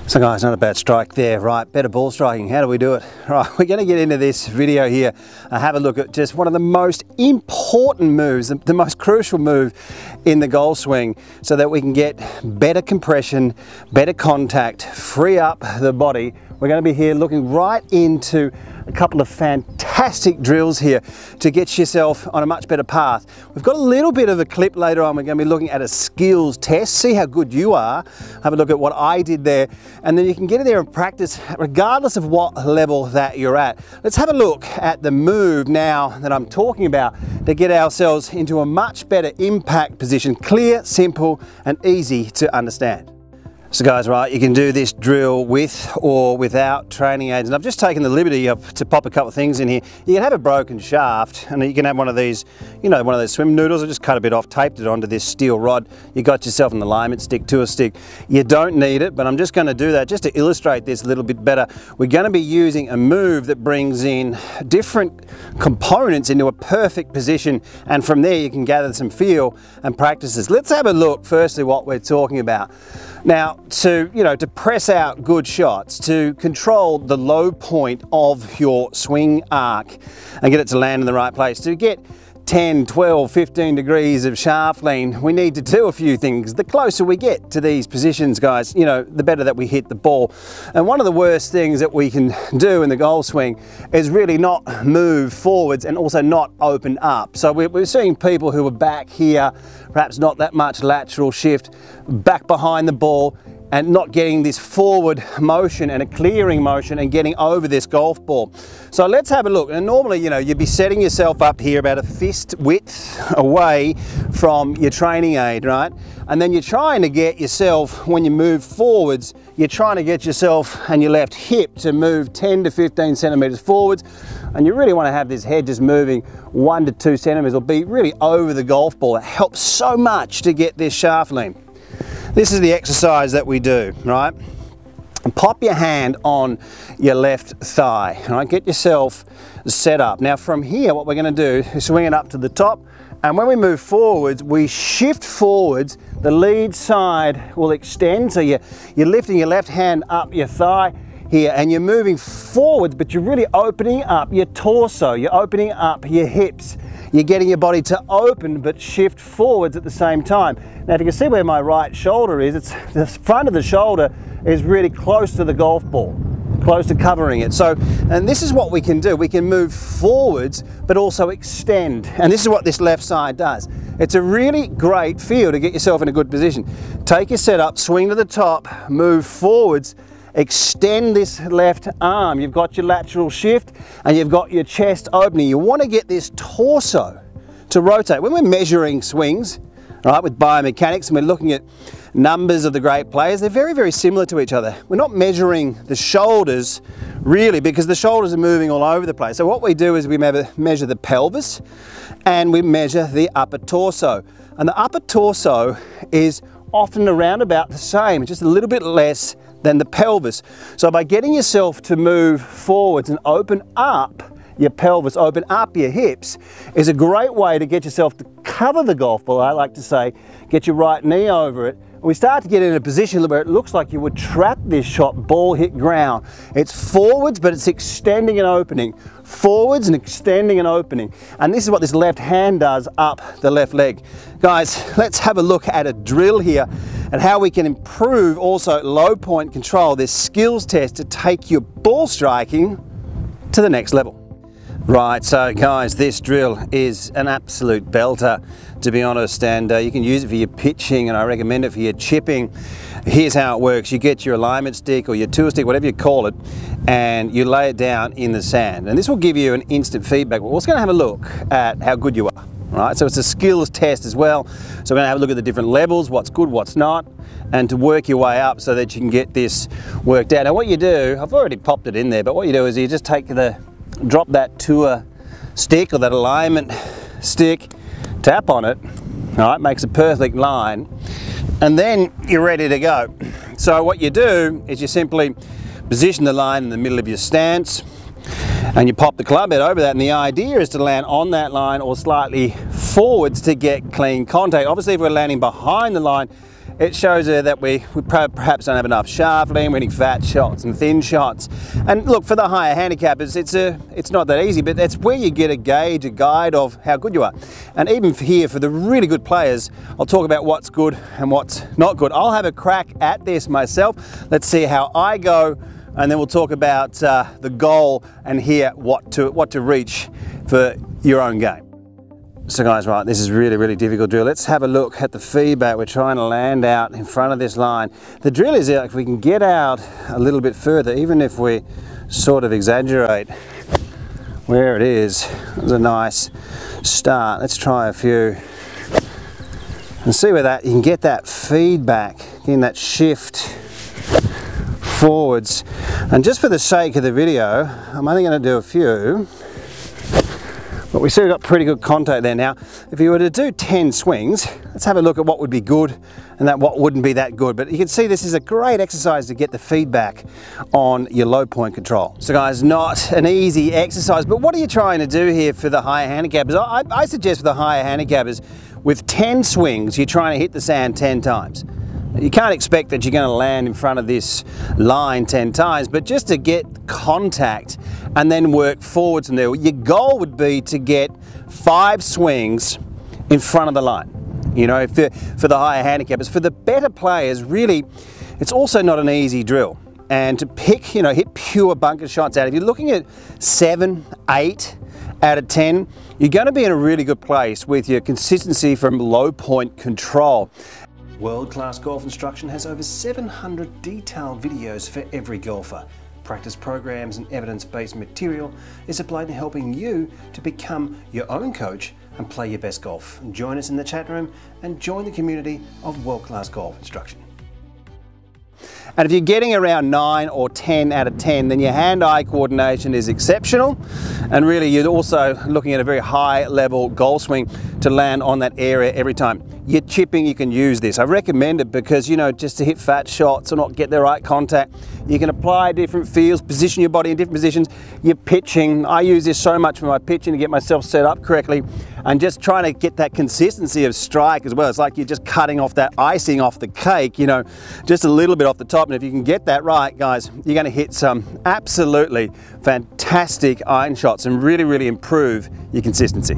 So guys, not a bad strike there, right? Better ball striking. How do we do it? Right, we're going to get into this video here and have a look at just one of the most important moves, the most crucial move in the golf swing, so that we can get better compression, better contact, free up the body. We're going to be here looking right into a couple of fantastic drills here to get yourself on a much better path. We've got a little bit of a clip later on. We're going to be looking at a skills test, see how good you are, have a look at what I did there, and then you can get in there and practice regardless of what level that you're at. Let's have a look at the move now that I'm talking about to get ourselves into a much better impact position, clear, simple, and easy to understand. So guys, right, you can do this drill with or without training aids, and I've just taken the liberty to pop a couple of things in here. You can have a broken shaft, and you can have one of these, you know, one of those swim noodles. I just cut a bit off, taped it onto this steel rod. You got yourself an alignment stick to a stick. You don't need it, but I'm just going to do that just to illustrate this a little bit better. We're going to be using a move that brings in different components into a perfect position, and from there you can gather some feel and practices. Let's have a look firstly what we're talking about. Now, to press out good shots, to control the low point of your swing arc and get it to land in the right place, to get 10, 12, 15 degrees of shaft lean, we need to do a few things. The closer we get to these positions, guys, you know, the better that we hit the ball. And one of the worst things that we can do in the golf swing is really not move forwards and also not open up. So we're seeing people who are back here, perhaps not that much lateral shift, back behind the ball, and not getting this forward motion and a clearing motion and getting over this golf ball. So let's have a look. And normally, you know, you'd be setting yourself up here about a fist width away from your training aid, right? And then you're trying to get yourself, when you move forwards, you're trying to get yourself and your left hip to move 10 to 15 centimeters forwards. And you really want to have this head just moving 1 to 2 centimeters or be really over the golf ball. It helps so much to get this shaft lean. This is the exercise that we do, right? Pop your hand on your left thigh, right? Get yourself set up. Now from here, what we're going to do is swing it up to the top, and when we move forwards, we shift forwards. The lead side will extend, so you're lifting your left hand up your thigh here, and you're moving forwards, but you're really opening up your torso, you're opening up your hips. You're getting your body to open but shift forwards at the same time. Now if you can see where my right shoulder is, it's the front of the shoulder is really close to the golf ball, close to covering it. So, and this is what we can do. We can move forwards but also extend. And this is what this left side does. It's a really great feel to get yourself in a good position. Take your setup, swing to the top, move forwards, extend this left arm. You've got your lateral shift and you've got your chest opening. You want to get this torso to rotate. When we're measuring swings, right, with biomechanics, and we're looking at numbers of the great players, they're very, very similar to each other. We're not measuring the shoulders really, because the shoulders are moving all over the place. So what we do is we measure the pelvis and we measure the upper torso. And the upper torso is often around about the same, just a little bit less than the pelvis. So by getting yourself to move forwards and open up your pelvis, open up your hips, is a great way to get yourself to cover the golf ball. I like to say, get your right knee over it. And we start to get in a position where it looks like you would trap this shot, ball hit ground. It's forwards, but it's extending and opening. Forwards and extending and opening. And this is what this left hand does up the left leg. Guys, let's have a look at a drill here and how we can improve also low point control, this skills test to take your ball striking to the next level. Right, so guys, this drill is an absolute belter, to be honest, and you can use it for your pitching, and I recommend it for your chipping. Here's how it works. You get your alignment stick or your tour stick, whatever you call it, and you lay it down in the sand. And this will give you an instant feedback. We're also going to have a look at how good you are. Right, so it's a skills test as well. So we're going to have a look at the different levels, what's good, what's not, and to work your way up so that you can get this worked out. Now what you do, I've already popped it in there, but what you do is you just drop that tour stick or that alignment stick, tap on it, all right, makes a perfect line, and then you're ready to go. So what you do is you simply position the line in the middle of your stance, and you pop the club head over that, and the idea is to land on that line or slightly forwards to get clean contact. Obviously if we're landing behind the line, it shows her that we perhaps don't have enough shaft lean, we're hitting fat shots and thin shots. And look, for the higher handicappers, it's not that easy, but that's where you get a gauge, a guide of how good you are. And even here, for the really good players, I'll talk about what's good and what's not good. I'll have a crack at this myself. Let's see how I go, and then we'll talk about the goal and hear what to reach for your own game. So guys, right, this is really difficult drill. Let's have a look at the feedback. We're trying to land out in front of this line. The drill is if we can get out a little bit further, even if we sort of exaggerate where it is. It was a nice start. Let's try a few and see where you can get that feedback, getting that shift forwards. And just for the sake of the video, I'm only going to do a few. But we see we've got pretty good contact there now. If you were to do 10 swings, let's have a look at what would be good and what wouldn't be that good. But you can see this is a great exercise to get the feedback on your low point control. So guys, not an easy exercise, but what are you trying to do here for the higher handicappers? I suggest for the higher handicappers, with 10 swings, you're trying to hit the sand 10 times. You can't expect that you're going to land in front of this line 10 times, but just to get contact and then work forwards from there. Your goal would be to get 5 swings in front of the line. You know, for the higher handicappers. For the better players, really, it's also not an easy drill. And to pick, you know, hit pure bunker shots out. If you're looking at 7, 8 out of 10, you're going to be in a really good place with your consistency from low point control. World Class Golf Instruction has over 700 detailed videos for every golfer. Practice programs and evidence-based material is applied in helping you to become your own coach and play your best golf. Join us in the chat room and join the community of World Class Golf Instruction. And if you're getting around 9 or 10 out of 10, then your hand-eye coordination is exceptional. And really, you're also looking at a very high level golf swing to land on that area every time. Your chipping, you can use this. I recommend it because, you know, just to hit fat shots or not get the right contact, you can apply different feels, position your body in different positions. Your pitching, I use this so much for my pitching to get myself set up correctly and just trying to get that consistency of strike as well. It's like you're just cutting off that icing off the cake, you know, just a little bit off the top. And if you can get that right, guys, you're going to hit some absolutely fantastic iron shots and really improve your consistency.